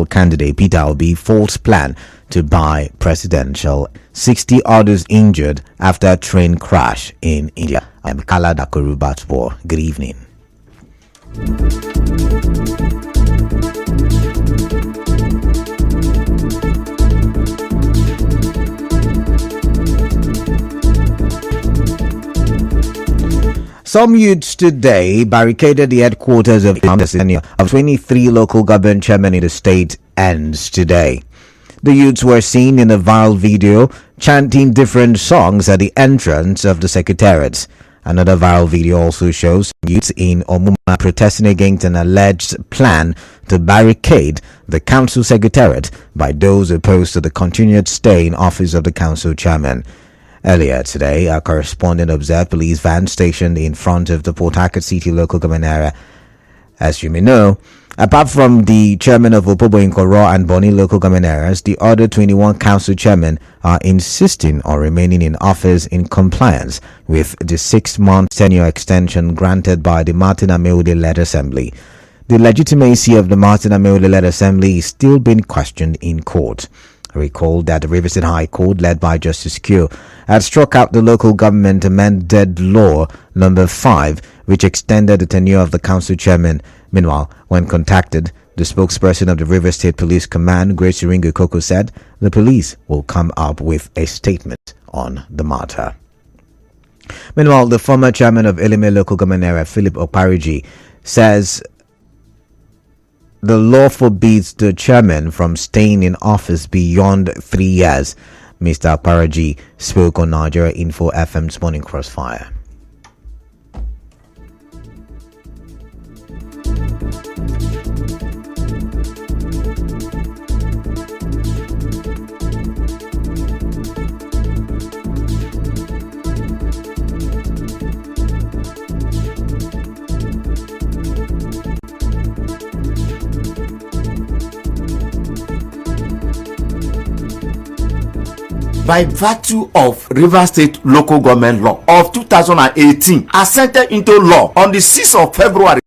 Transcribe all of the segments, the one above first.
presidential candidate Peter Obi false plan to buy presidential. 60 others injured after a train crash in India. I'm Kala Dakorubatwo. Good evening. Some youths today barricaded the headquarters of the senior of 23 local government chairmen in the state ends today. The youths were seen in a viral video chanting different songs at the entrance of the secretariats. Another viral video also shows youths in Omuma protesting against an alleged plan to barricade the council secretariat by those opposed to the continued stay in office of the council chairman. Earlier today, our correspondent observed police vans stationed in front of the Port Harcourt City local government area. As you may know, apart from the chairman of Opobo Nkoro and Boni local government areas, the other 21 council chairmen are insisting on remaining in office in compliance with the 6-month tenure extension granted by the Martin Ameode-led assembly. The legitimacy of the Martin Ameode-led assembly is still being questioned in court. Recall that the Rivers State High Court, led by Justice Q, had struck out the local government amended law number 5, which extended the tenure of the council chairman. Meanwhile, when contacted, the spokesperson of the Rivers State Police Command, Grace Iringo Koko, said the police will come up with a statement on the matter. Meanwhile, the former chairman of Elime local government area, Philip Opariji, says the law forbids the chairman from staying in office beyond 3 years. Mr. Aparaji spoke on Nigeria Info FM's Morning Crossfire. By virtue of Rivers State Local Government Law of 2018, assented into law on the 6th of February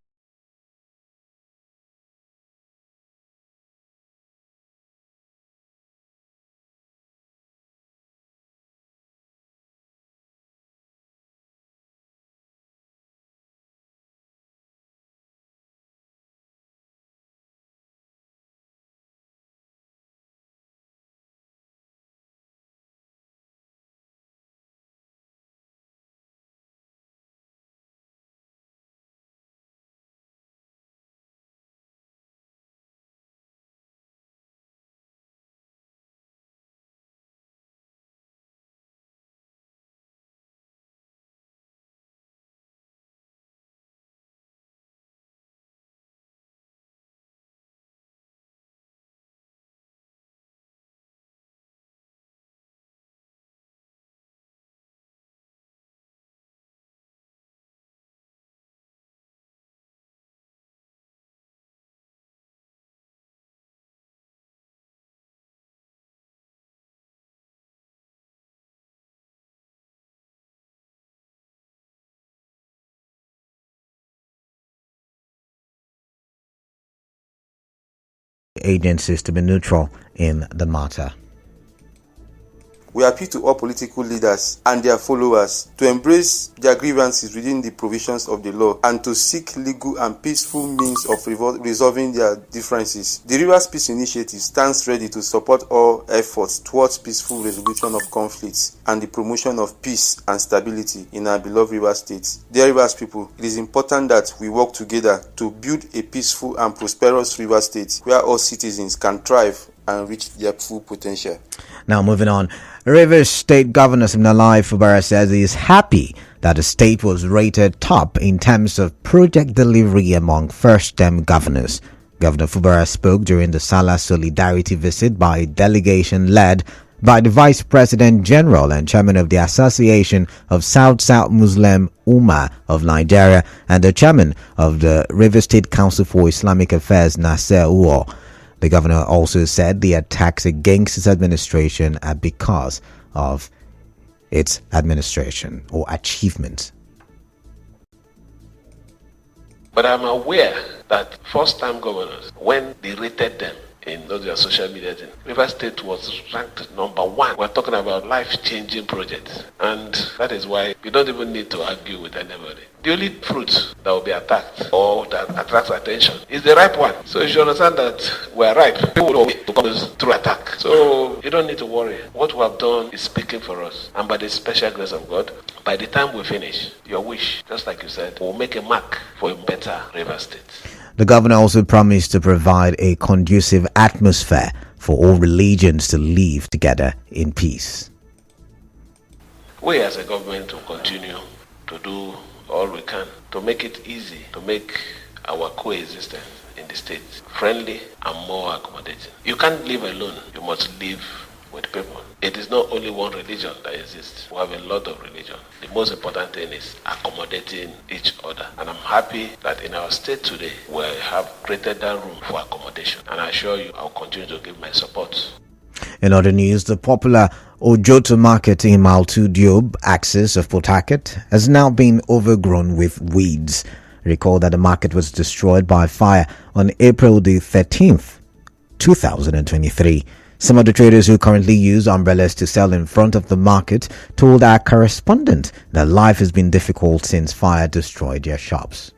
agencies to be neutral in the matter. We appeal to all political leaders and their followers to embrace their grievances within the provisions of the law and to seek legal and peaceful means of resolving their differences. The Rivers Peace Initiative stands ready to support all efforts towards peaceful resolution of conflicts and the promotion of peace and stability in our beloved Rivers State. Dear Rivers people, it is important that we work together to build a peaceful and prosperous Rivers State where all citizens can thrive and reach their full potential. Now moving on, Rivers State Governor Siminalayi Fubara says he is happy that the state was rated top in terms of project delivery among first-term governors. Governor Fubara spoke during the Salah Solidarity visit by a delegation led by the Vice President General and Chairman of the Association of South-South Muslim Ummah of Nigeria and the Chairman of the Rivers State Council for Islamic Affairs, Nasser Uwo. The governor also said the attacks against his administration are because of its administration or achievements. But I'm aware that first-time governors, when they rated them, in those your social media thing. River State was ranked number 1. We're talking about life-changing projects. And that is why you don't even need to argue with anybody. The only fruit that will be attacked or that attracts attention is the ripe one. So you should understand that we're ripe. People will wait to come through attack. So you don't need to worry. What we have done is speaking for us. And by the special grace of God, by the time we finish, your wish, just like you said, will make a mark for a better River State. The governor also promised to provide a conducive atmosphere for all religions to live together in peace. We as a government will continue to do all we can to make it easy to make our coexistence in the state friendly and more accommodating. You can't live alone. You must live with people. It is not only one religion that exists. We have a lot of religions. The most important thing is accommodating each other. And I'm happy that in our state today, we have created that room for accommodation. And I assure you, I'll continue to give my support. In other news, the popular Ojoto market in Maltu Diob axis of Port Harcourt has now been overgrown with weeds. Recall that the market was destroyed by fire on April the 13th, 2023. Some of the traders who currently use umbrellas to sell in front of the market told our correspondent that life has been difficult since fire destroyed their shops.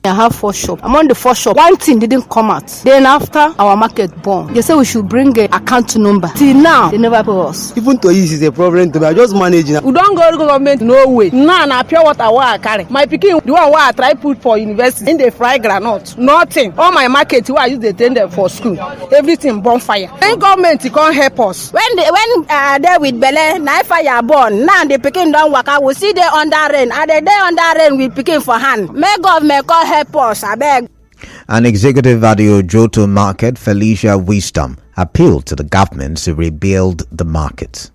I have 4 shops. Among the 4 shops, one thing didn't come out. Then after our market burned, they said we should bring an account number. Till now, they never pay us. Even to use is a problem to me. I just managing. We don't go to government no way. Now na pure water I carry. My pikin, the one I try put for university, in the fry granite. Nothing. All my market where I use the tender for school. Everything burn fire. Then government can't help us. When they with Bele, na fire burn. Now the pikin don't work. I will see they under rain. And they under rain with pikin for hand. May government call help us, I beg. An executive at the Ojoto market, Felicia Wisdom, appealed to the government to rebuild the market.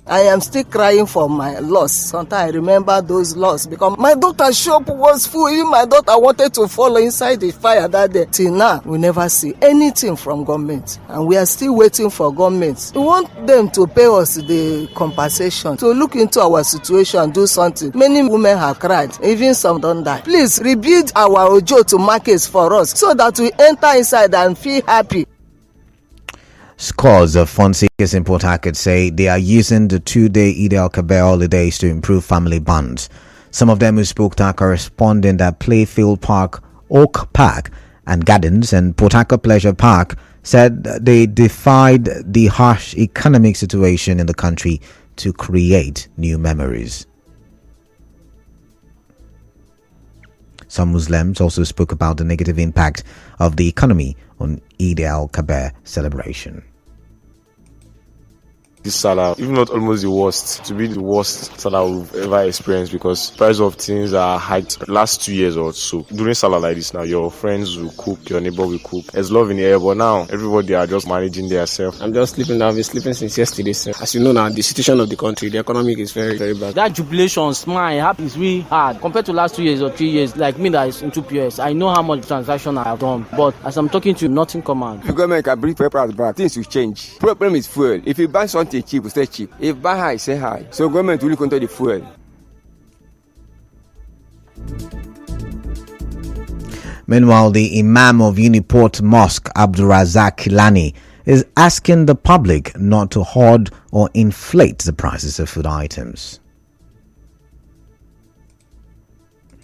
I am still crying for my loss. Sometimes I remember those loss because my daughter's shop was full. Even my daughter wanted to follow inside the fire that day. Till now, we never see anything from government. And we are still waiting for government. We want them to pay us the compensation, to look into our situation and do something. Many women have cried. Even some don't die. Please rebuild our Ojoto markets for us so that we enter inside and feel happy. Scores of fun seekers in Port Harcourt say they are using the 2-day Eid al-Kabir holidays to improve family bonds. Some of them who spoke to our correspondent at Playfield Park, Oak Park and Gardens and Port Harcourt Pleasure Park said they defied the harsh economic situation in the country to create new memories. Some Muslims also spoke about the negative impact of the economy on Eid al-Kabir celebration. This Salah, if not almost the worst, to be the worst Salah we've ever experienced because price of things are hiked last 2 years or so. During Salah like this now, your friends will cook, your neighbor will cook. There's love in the air, but now everybody are just managing themselves. I'm just sleeping now. I've been sleeping since yesterday. Sir. As you know now, the situation of the country, the economic is very, very bad. That jubilation smile happens really hard compared to last 2 years or 3 years. Like me that is into PS, I know how much transaction I have done, but as I'm talking to you, nothing come out. If the government can bring paper as bad, things will change. Problem is fuel. If you buy something cheap, stay cheap. If buy high, say high. So government will look into the fuel. Meanwhile, the Imam of Uniport Mosque, Abdurazak Kilani, is asking the public not to hoard or inflate the prices of food items.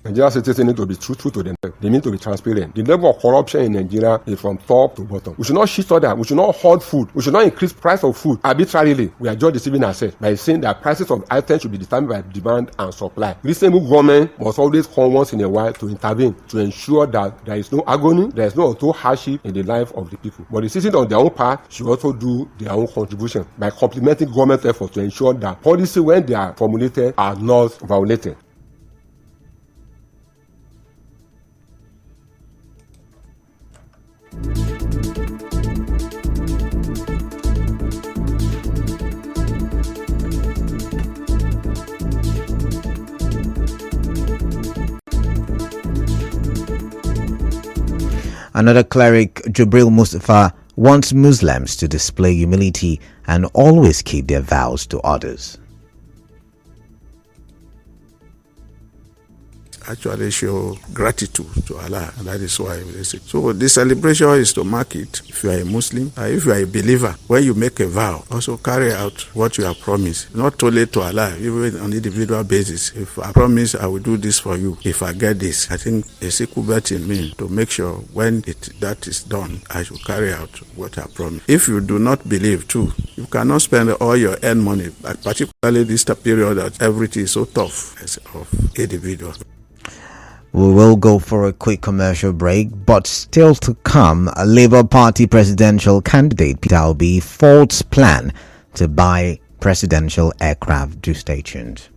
Nigerian citizens need to be truthful to themselves. They need to be transparent. The level of corruption in Nigeria is from top to bottom. We should not shit on that. We should not hoard food. We should not increase price of food arbitrarily. We are just deceiving ourselves by saying that prices of items should be determined by demand and supply. Reasonable government must always come once in a while to intervene to ensure that there is no agony, there is no auto hardship in the life of the people. But the citizens on their own part should also do their own contribution by complementing government efforts to ensure that policy when they are formulated are not violated. Another cleric, Jubril Mustafa, wants Muslims to display humility and always keep their vows to others. actually show gratitude to Allah, and that is why we say. So the celebration is to mark it. If you are a Muslim, if you are a believer, when you make a vow, also carry out what you have promised, not only to Allah, even on individual basis. If I promise I will do this for you, if I get this, I think a simple bet in me to make sure when that is done, I should carry out what I promised. If you do not believe too, you cannot spend all your earned money, particularly this period that everything is so tough as of individuals. We will go for a quick commercial break, but still to come, a Labour Party presidential candidate Peter Obi faults plan to buy presidential aircraft. Do stay tuned.